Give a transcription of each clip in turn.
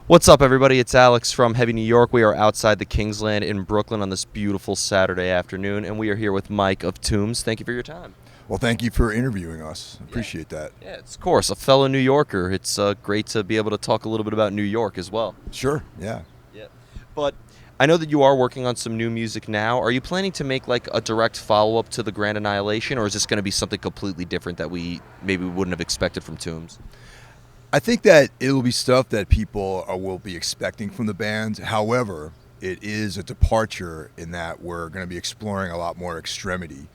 What's up, everybody? It's Alex from Heavy New York. We are outside the Kingsland in Brooklyn on this beautiful Saturday afternoon, and we are here with Mike of Tombs. Thank you for your time. Well, thank you for interviewing us. Appreciate that. Yeah, it's of course a fellow New Yorker. It's great to be able to talk a little bit about New York as well. Sure. Yeah. Yeah, but I know that you are working on some new music now. Are you planning to make like a direct follow-up to the Grand Annihilation, or is this going to be something completely different that we maybe wouldn't have expected from Tombs? I think that it will be stuff that people will be expecting from the band. However, it is a departure in that we're going to be exploring a lot more extremity.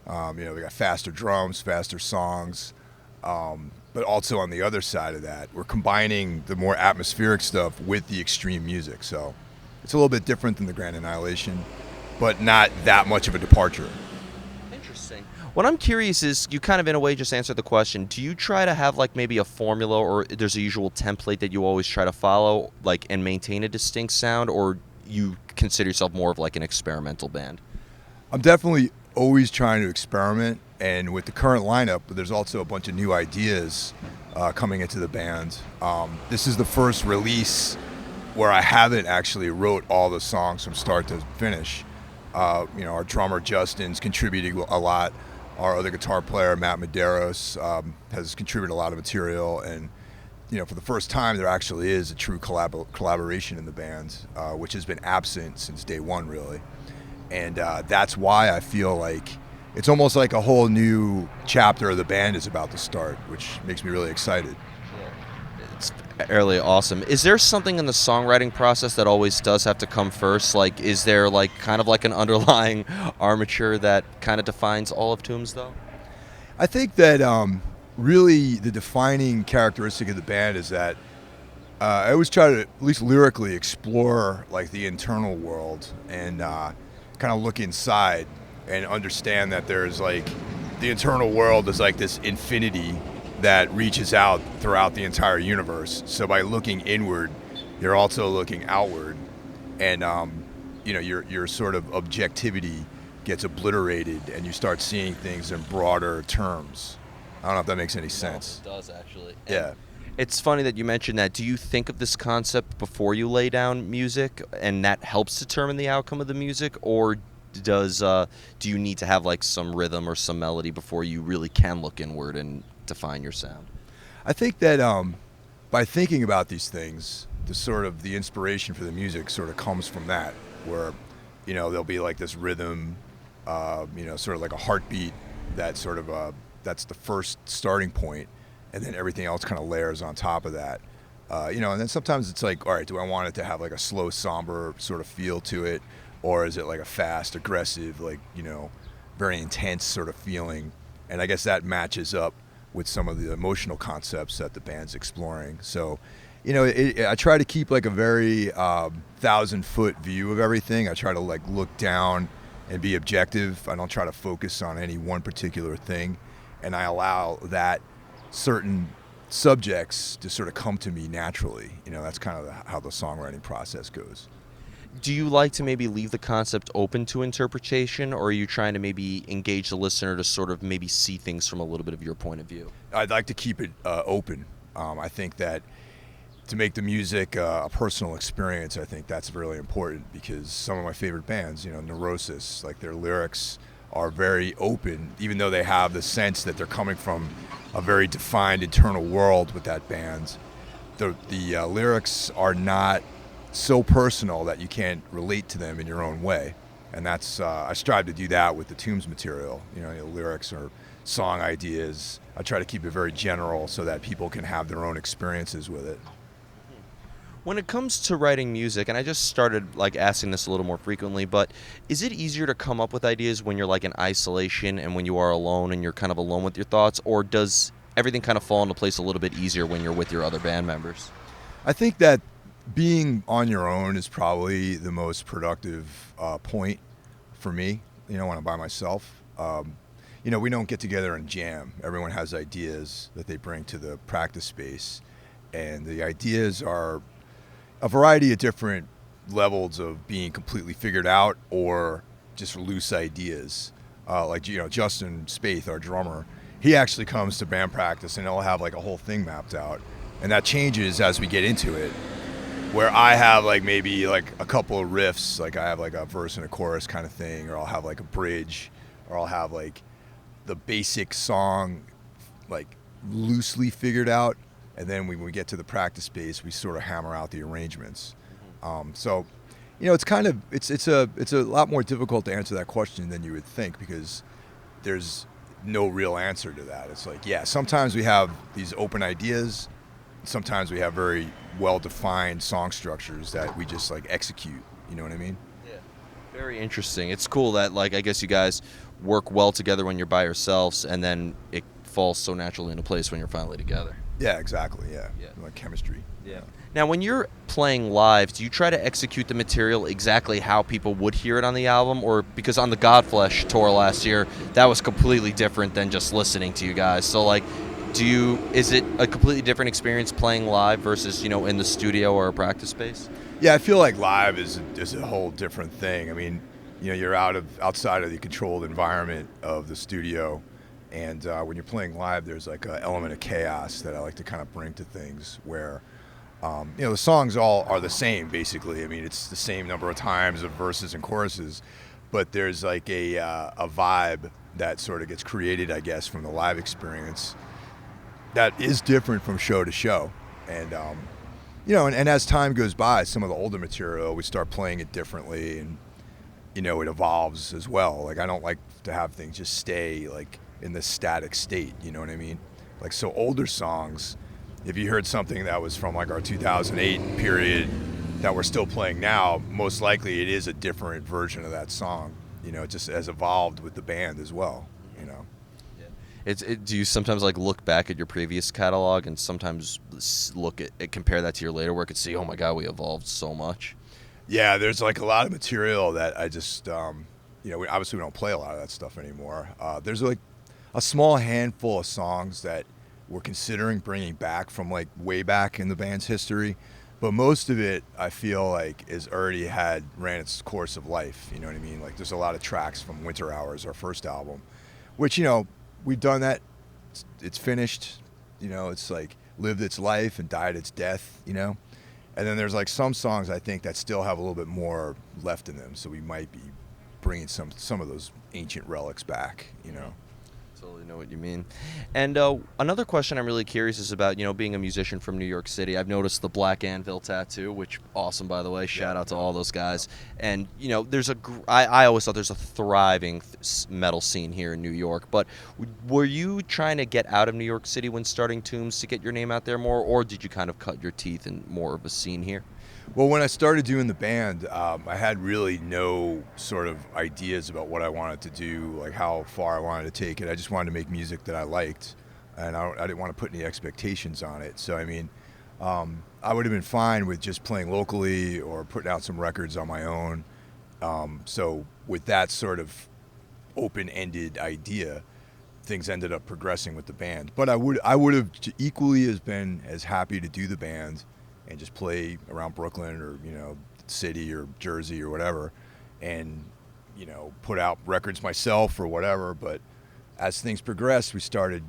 We got faster drums, faster songs, but also on the other side of that, we're combining the more atmospheric stuff with the extreme music. So it's a little bit different than the Grand Annihilation, but not that much of a departure. Interesting. What I'm curious is, you kind of in a way just answered the question. Do you try to have like maybe a formula, or there's a usual template that you always try to follow, like, and maintain a distinct sound, or you consider yourself more of like an experimental band? I'm definitely always trying to experiment, and with the current lineup, there's also a bunch of new ideas coming into the band. This is the first release where I haven't actually wrote all the songs from start to finish. Our drummer Justin's contributing a lot. Our other guitar player Matt Medeiros has contributed a lot of material, and for the first time there actually is a true collaboration in the band, which has been absent since day one, really. And that's why I feel like it's almost like a whole new chapter of the band is about to start, which makes me really excited. It's fairly awesome. Is there something in the songwriting process that always does have to come first? Like, is there like kind of like an underlying armature that kind of defines all of Tombs, though? I think that really the defining characteristic of the band is that I always try to, at least lyrically, explore like the internal world and kind of look inside and understand that there's like the internal world is like this infinity that reaches out throughout the entire universe. So by looking inward, you're also looking outward, and your sort of objectivity gets obliterated, and you start seeing things in broader terms. I don't know if that makes any sense. No, it does actually. Yeah. It's funny that you mentioned that. Do you think of this concept before you lay down music, and that helps determine the outcome of the music, or do you need to have like some rhythm or some melody before you really can look inward and define your sound? I think that by thinking about these things, the inspiration for the music sort of comes from that, where there'll be like this rhythm, sort of like a heartbeat that sort of that's the first starting point, and then everything else kind of layers on top of that. And then sometimes it's like, all right, do I want it to have like a slow, somber sort of feel to it, or is it like a fast, aggressive, like very intense sort of feeling? And I guess that matches up with some of the emotional concepts that the band's exploring. So, I try to keep like a very 1,000-foot view of everything. I try to like look down and be objective. I don't try to focus on any one particular thing, and I allow that certain subjects to sort of come to me naturally. That's kind of how the songwriting process goes. Do you like to maybe leave the concept open to interpretation, or are you trying to maybe engage the listener to sort of maybe see things from a little bit of your point of view? I'd like to keep it open. I think that to make the music a personal experience, I think that's really important, because some of my favorite bands, Neurosis, like their lyrics are very open, even though they have the sense that they're coming from a very defined internal world with that band. The lyrics are not so personal that you can't relate to them in your own way, and that's I strive to do that with the Tombs material. Lyrics or song ideas, I try to keep it very general so that people can have their own experiences with it. When it comes to writing music, and I just started like asking this a little more frequently, but is it easier to come up with ideas when you're like in isolation and when you are alone and you're kind of alone with your thoughts, or does everything kind of fall into place a little bit easier when you're with your other band members? I think that being on your own is probably the most productive point for me, when I'm by myself. We don't get together and jam. Everyone has ideas that they bring to the practice space, and the ideas are a variety of different levels of being completely figured out or just loose ideas. Justin Spaeth, our drummer, he actually comes to band practice and he'll have like a whole thing mapped out, and that changes as we get into it. where I have like maybe like a couple of riffs, like I have like a verse and a chorus kind of thing, or I'll have like a bridge, or I'll have like the basic song like loosely figured out, and then when we get to the practice space, we sort of hammer out the arrangements. So, it's kind of it's a lot more difficult to answer that question than you would think, because there's no real answer to that. It's like, yeah, sometimes we have these open ideas, sometimes we have very well-defined song structures that we just like execute. You know what I mean? Yeah. Very interesting. It's cool that, like, I guess you guys work well together when you're by yourselves, and then it falls so naturally into place when you're finally together. Yeah, exactly. Yeah, Yeah. like chemistry. Yeah. Now, when you're playing live, do you try to execute the material exactly how people would hear it on the album? Or because on the Godflesh tour last year, that was completely different than just listening to you guys. So, like, is it a completely different experience playing live versus, in the studio or a practice space? Yeah, I feel like live is a whole different thing. I mean, you're outside of the controlled environment of the studio, and when you're playing live, there's like an element of chaos that I like to kind of bring to things where. The songs all are the same, basically. I mean, it's the same number of times of verses and choruses, but there's like a vibe that sort of gets created, I guess, from the live experience that is different from show to show. And, and as time goes by, some of the older material, we start playing it differently, and, it evolves as well. Like, I don't like to have things just stay, like, in this static state, you know what I mean? Like, so older songs, if you heard something that was from like our 2008 period that we're still playing now, most likely it is a different version of that song. It just has evolved with the band as well. Yeah. Do you sometimes like look back at your previous catalog and sometimes compare that to your later work and see, oh my God, we evolved so much? Yeah, there's like a lot of material that I just, obviously we don't play a lot of that stuff anymore. There's like a small handful of songs that we're considering bringing back from like way back in the band's history, but most of it I feel like is already ran its course of life. You know what I mean? Like, there's a lot of tracks from Winter Hours, our first album, which we've done that. It's finished. It's like lived its life and died its death. And then there's like some songs I think that still have a little bit more left in them, so we might be bringing some of those ancient relics back. Totally know what you mean. And another question I'm really curious is about, being a musician from New York City. I've noticed the Black Anvil tattoo, which awesome, by the way. Shout out to all those guys. And, I always thought there's a thriving metal scene here in New York. But were you trying to get out of New York City when starting Tombs to get your name out there more, or did you kind of cut your teeth in more of a scene here? Well, when I started doing the band, I had really no sort of ideas about what I wanted to do, like how far I wanted to take it. I just wanted to make music that I liked, and I didn't want to put any expectations on it. So, I mean, I would have been fine with just playing locally or putting out some records on my own. So with that sort of open-ended idea, things ended up progressing with the band. But I would have equally been as happy to do the band and just play around Brooklyn or, city or Jersey or whatever, and, put out records myself or whatever. But as things progressed, we started,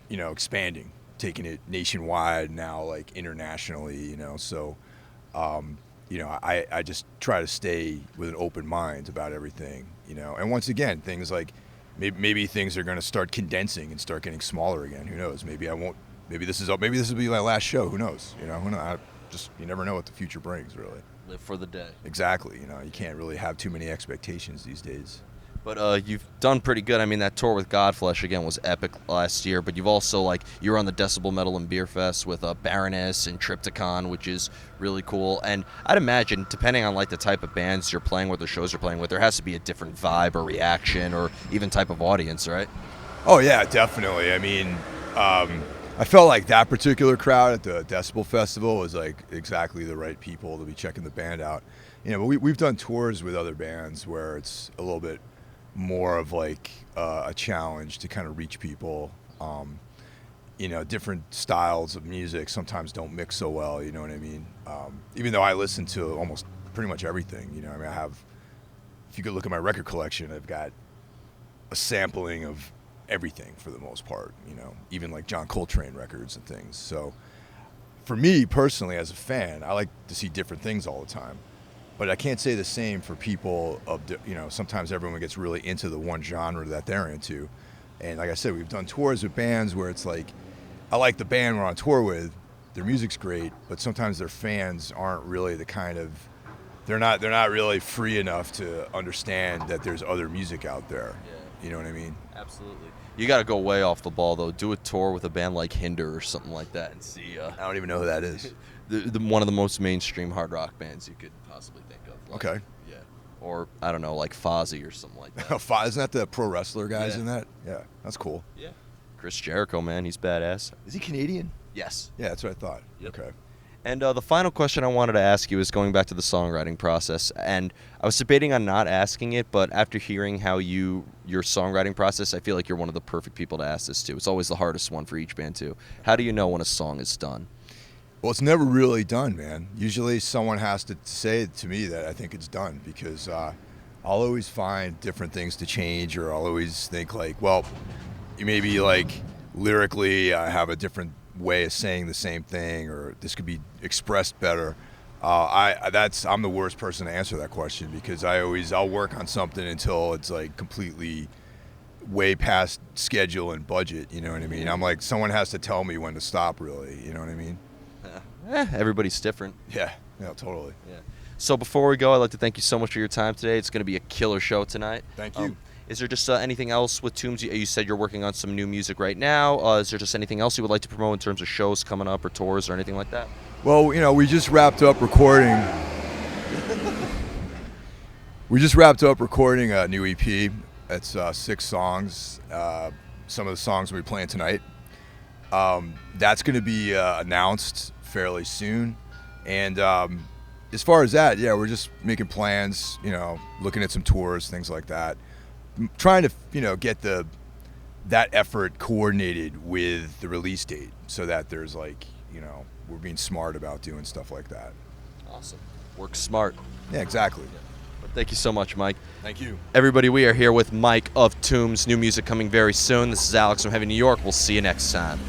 expanding, taking it nationwide, now like internationally, so, I just try to stay with an open mind about everything, and once again, things like maybe things are going to start condensing and start getting smaller again. Who knows? Maybe I won't. Maybe this will be my last show. Who knows? You never know what the future brings, really. Live for the day. Exactly. You can't really have too many expectations these days. But you've done pretty good. I mean, that tour with Godflesh, again, was epic last year. But you've also, you were on the Decibel Metal and Beer Fest with Baroness and Triptychon, which is really cool. And I'd imagine, depending on, the type of bands you're playing with or shows you're playing with, there has to be a different vibe or reaction or even type of audience, right? Oh, yeah, definitely. I mean, I felt like that particular crowd at the Decibel Festival was exactly the right people to be checking the band out. But we've done tours with other bands where it's a little bit more of a challenge to kind of reach people. Different styles of music sometimes don't mix so well. You know what I mean? Even though I listen to almost pretty much everything. I have. If you could look at my record collection, I've got a sampling of everything for the most part, even like John Coltrane records and things. So for me personally, as a fan, I like to see different things all the time. But I can't say the same for people sometimes everyone gets really into the one genre that they're into. And like I said, we've done tours with bands where it's like, I like the band we're on tour with, their music's great, but sometimes their fans aren't really the kind of, they're not really free enough to understand that there's other music out there. Yeah. You know what I mean? Absolutely. You got to go way off the ball though. Do a tour with a band like Hinder or something like that, and see. I don't even know who that is. One of the most mainstream hard rock bands you could possibly think of. Like, Okay. Yeah. Or I don't know, like Fozzy or something like that. Isn't that the pro wrestler guys Yeah. in that? Yeah, that's cool. Yeah. Chris Jericho, man, he's badass. Is he Canadian? Yes. Yeah, that's what I thought. Yep. Okay. And the final question I wanted to ask you is going back to the songwriting process. And I was debating on not asking it, but after hearing how your songwriting process, I feel like you're one of the perfect people to ask this to. It's always the hardest one for each band too. How do you know when a song is done? Well, it's never really done, man. Usually someone has to say to me that I think it's done, because I'll always find different things to change, or I'll always think like, well, maybe like lyrically I have a different way of saying the same thing, or this could be expressed better. I'm the worst person to answer that question, because I'll work on something until it's like completely way past schedule and budget. You know what I mean? I'm like, someone has to tell me when to stop, really. You know what I mean? Everybody's different. Yeah, totally. Yeah. So before we go, I'd like to thank you so much for your time today. It's going to be a killer show tonight. Thank you. Is there just anything else with Tombs? You said you're working on some new music right now. Is there just anything else you would like to promote in terms of shows coming up or tours or anything like that? Well, we just wrapped up recording. A new EP. It's 6 songs. Some of the songs we'll be playing tonight. That's going to be announced fairly soon. And as far as that, yeah, we're just making plans. Looking at some tours, things like that. Trying to get that effort coordinated with the release date, so that there's we're being smart about doing stuff like that. Awesome. Work smart. Yeah, exactly. But thank you so much, Mike. Thank you. Everybody, we are here with Mike of Tombs. New music coming very soon. This is Alex from Heavy New York. We'll see you next time.